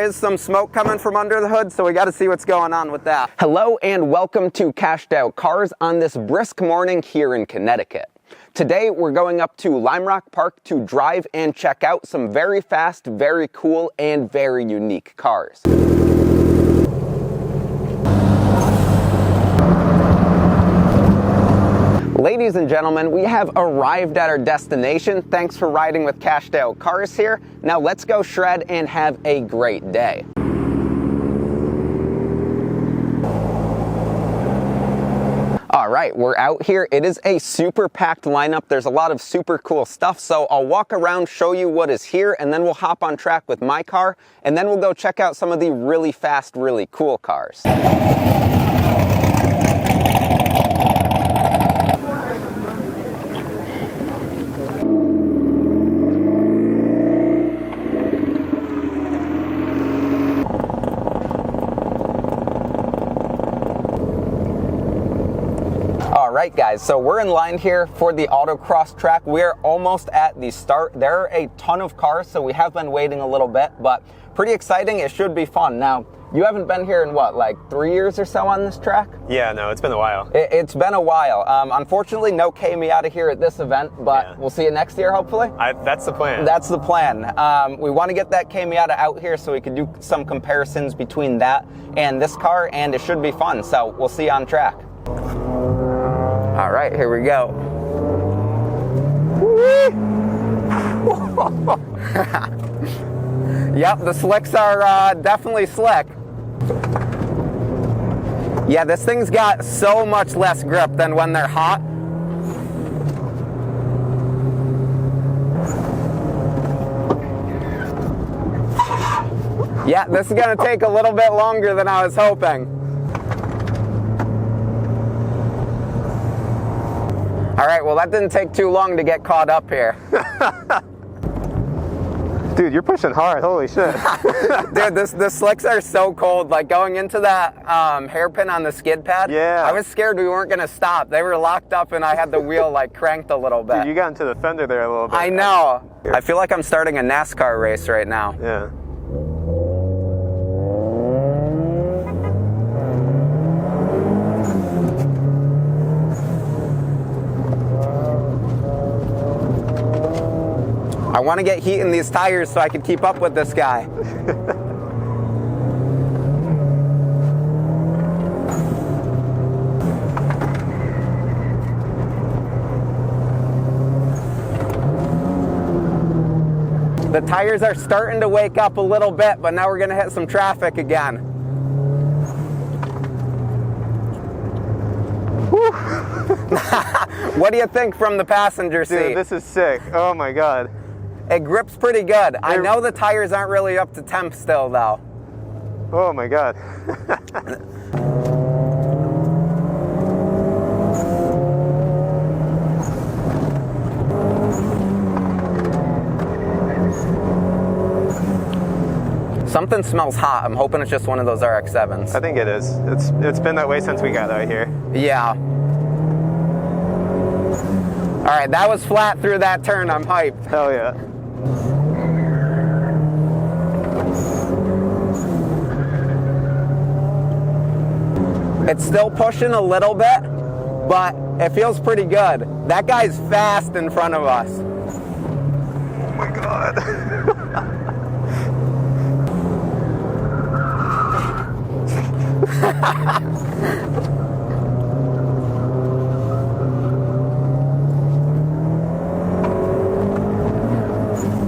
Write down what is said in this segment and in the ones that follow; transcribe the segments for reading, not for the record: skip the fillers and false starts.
is some smoke coming from under the hood, so we got to see what's going on with that. Hello and welcome to Cashed Out Cars on this brisk morning here in Connecticut. Today we're going up to Lime Rock Park to drive and check out some very fast, very cool, and very unique cars. Ladies and gentlemen, we have arrived at our destination. Thanks for riding with Cashed Out Cars here. Now let's go shred and have a great day. All right, we're out here. It is a super packed lineup. There's a lot of super cool stuff. So I'll walk around, show you what is here, and then we'll hop on track with my car, and then we'll go check out some of the really fast, really cool cars. Alright guys, so we're in line here for the autocross track. We're almost at the start. There are a ton of cars, so we have been waiting a little bit, but pretty exciting. It should be fun. Now, you haven't been here in what, like 3 years or so on this track? Yeah, no, it's been a while. It's been a while. Unfortunately, no Miata here at this event, but we'll see you next year, hopefully. That's the plan. That's the plan. We want to get that Miata out here so we can do some comparisons between that and this car, and it should be fun. So we'll see you on track. All right, here we go. Yep, the slicks are definitely slick. Yeah, this thing's got so much less grip than when they're hot. Yeah, this is gonna take a little bit longer than I was hoping. All right, well that didn't take too long to get caught up here. Dude, you're pushing hard, holy shit. Dude, the slicks are so cold. Like going into that hairpin on the skid pad, I was scared we weren't gonna stop. They were locked up and I had the wheel like cranked a little bit. Dude, you got into the fender there a little bit. I know. I feel like I'm starting a NASCAR race right now. Yeah. I want to get heat in these tires so I can keep up with this guy. The tires are starting to wake up a little bit, but now we're going to hit some traffic again. What do you think from the passenger seat? Dude, this is sick. Oh my God. It grips pretty good. I know the tires aren't really up to temp still though. Oh my God. Something smells hot. I'm hoping it's just one of those RX-7s. I think it is. It's been that way since we got out here. Yeah. All right, that was flat through that turn. I'm hyped. Hell yeah. It's still pushing a little bit, but it feels pretty good. That guy's fast in front of us. Oh my God.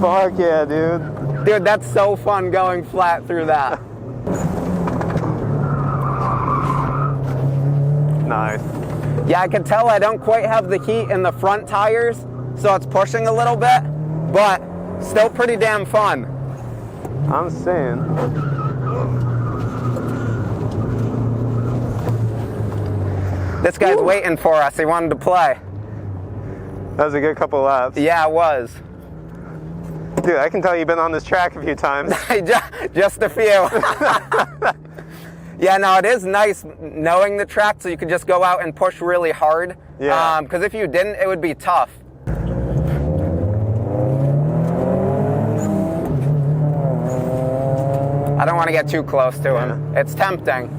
Fuck yeah, dude. Dude, that's so fun going flat through that. Nice. Yeah, I can tell I don't quite have the heat in the front tires, so it's pushing a little bit, but still pretty damn fun. I'm saying. This guy's waiting for us. He wanted to play. That was a good couple laps. Yeah, it was. Dude, I can tell you've been on this track a few times. Just a few. Yeah, no, it is nice knowing the track so you can just go out and push really hard. Yeah. Because if you didn't, it would be tough. I don't want to get too close to him. It's tempting.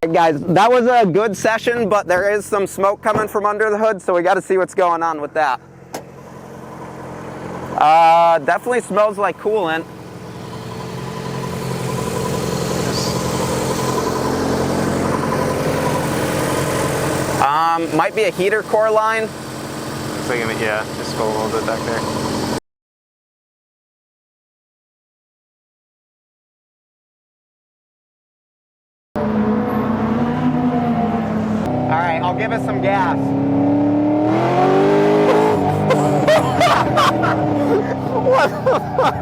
Hey guys, that was a good session, but there is some smoke coming from under the hood, so we got to see what's going on with that. Definitely smells like coolant. Might be a heater core line. Looks like it, yeah, just go a little bit back there. All right, I'll give it some gas. What the fuck?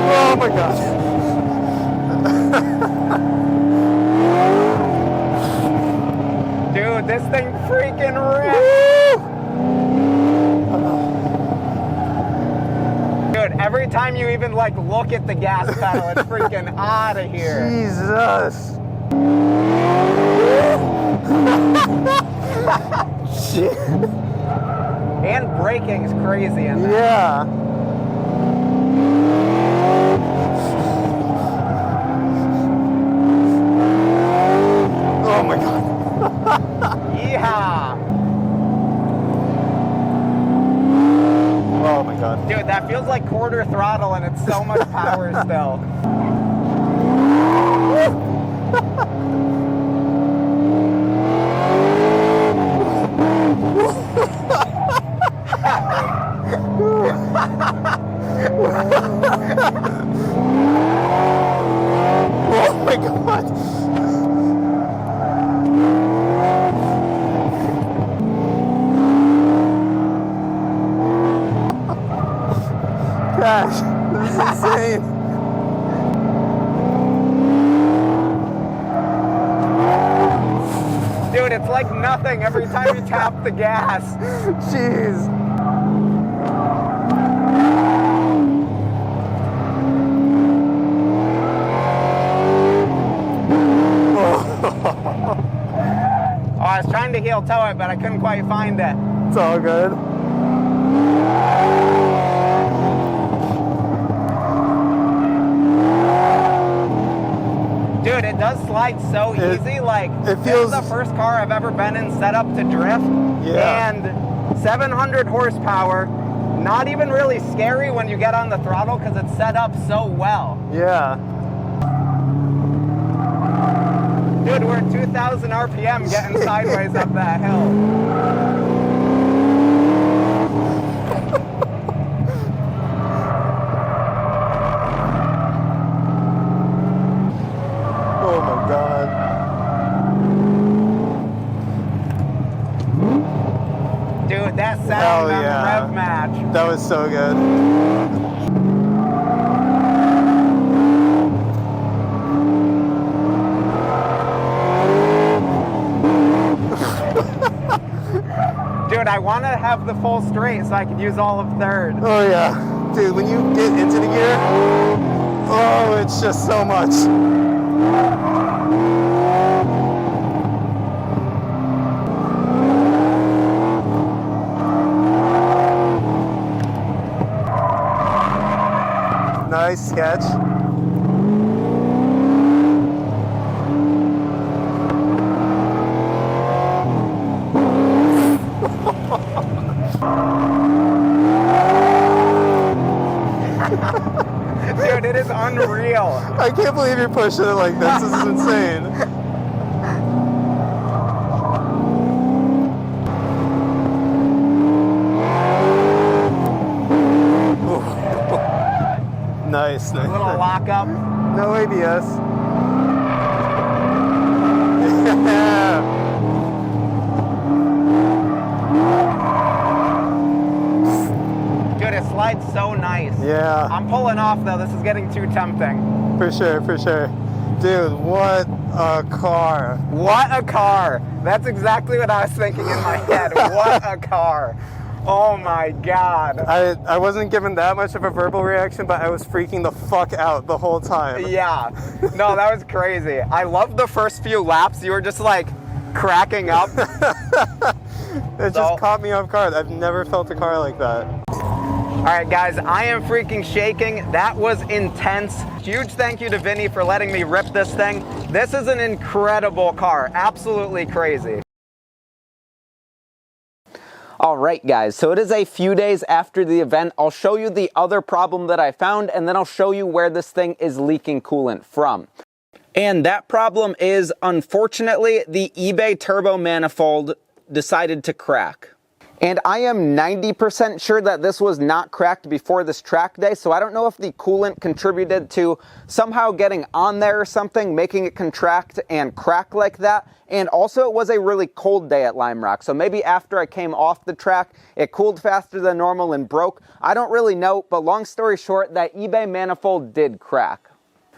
Oh my god. Dude, this thing freaking rips. Dude, every time you even like look at the gas pedal, it's freaking out of here. Jesus. Shit. And braking's crazy in there. Yeah. Oh my god. Yeehaw. Oh my god. Dude, that feels like quarter throttle and it's so much power still. Oh my god. Gosh, this is insane. Dude, it's like nothing every time you tap the gas. Jeez. Oh, I was trying to heel toe it, but I couldn't quite find it. It's all good. Dude, it does slide so easy. Like, it feels, this is the first car I've ever been in set up to drift. Yeah. And 700 horsepower, not even really scary when you get on the throttle because it's set up so well. Yeah. Dude, we're at 2,000 RPM getting sideways up that hill. Oh my god. Dude, that sound Hell on the yeah. rev match. That was so good. Dude, I want to have the full straight so I can use all of third. Oh yeah. Dude, when you get into the gear, oh, it's just so much. Nice sketch. Dude, it is unreal. I can't believe you're pushing it like this. This is insane. Nice. A little lock up. No ABS. Yeah. Dude, it slides so nice. Yeah. I'm pulling off though. This is getting too tempting. For sure, for sure. Dude, what a car. What a car. That's exactly what I was thinking in my head. What a car. Oh my God. I wasn't given that much of a verbal reaction, but I was freaking the fuck out the whole time. Yeah. No, that was crazy. I loved the first few laps. You were just like cracking up. It just caught me off guard. I've never felt a car like that. All right, guys, I am freaking shaking. That was intense. Huge thank you to Vinny for letting me rip this thing. This is an incredible car, absolutely crazy. All right, guys, so it is a few days after the event. I'll show you the other problem that I found, and then I'll show you where this thing is leaking coolant from. And that problem is, unfortunately, the eBay turbo manifold decided to crack. And I am 90% sure that this was not cracked before this track day, so I don't know if the coolant contributed to somehow getting on there or something, making it contract and crack like that. And also it was a really cold day at Lime Rock, so maybe after I came off the track, it cooled faster than normal and broke. I don't really know, but long story short, that eBay manifold did crack.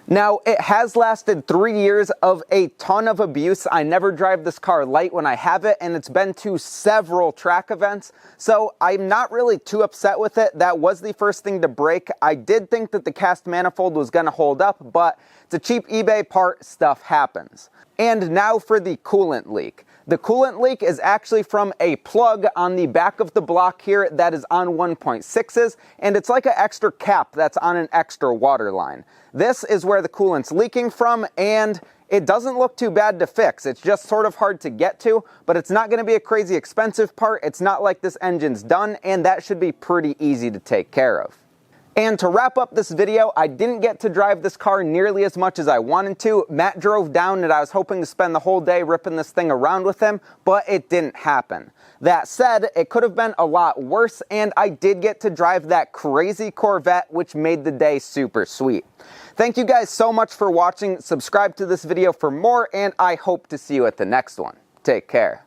Now, it has lasted 3 years of a ton of abuse. I never drive this car light when I have it, and it's been to several track events, so I'm not really too upset with it. That was the first thing to break. I did think that the cast manifold was going to hold up, but it's a cheap eBay part, stuff happens. And now for the coolant leak. The coolant leak is actually from a plug on the back of the block here that is on 1.6s, and it's like an extra cap that's on an extra water line. This is where the coolant's leaking from, and it doesn't look too bad to fix. It's just sort of hard to get to, but it's not going to be a crazy expensive part. It's not like this engine's done, and that should be pretty easy to take care of. And to wrap up this video, I didn't get to drive this car nearly as much as I wanted to. Matt drove down and I was hoping to spend the whole day ripping this thing around with him, but it didn't happen. That said, it could have been a lot worse, and I did get to drive that crazy Corvette, which made the day super sweet. Thank you guys so much for watching. Subscribe to this video for more, and I hope to see you at the next one. Take care.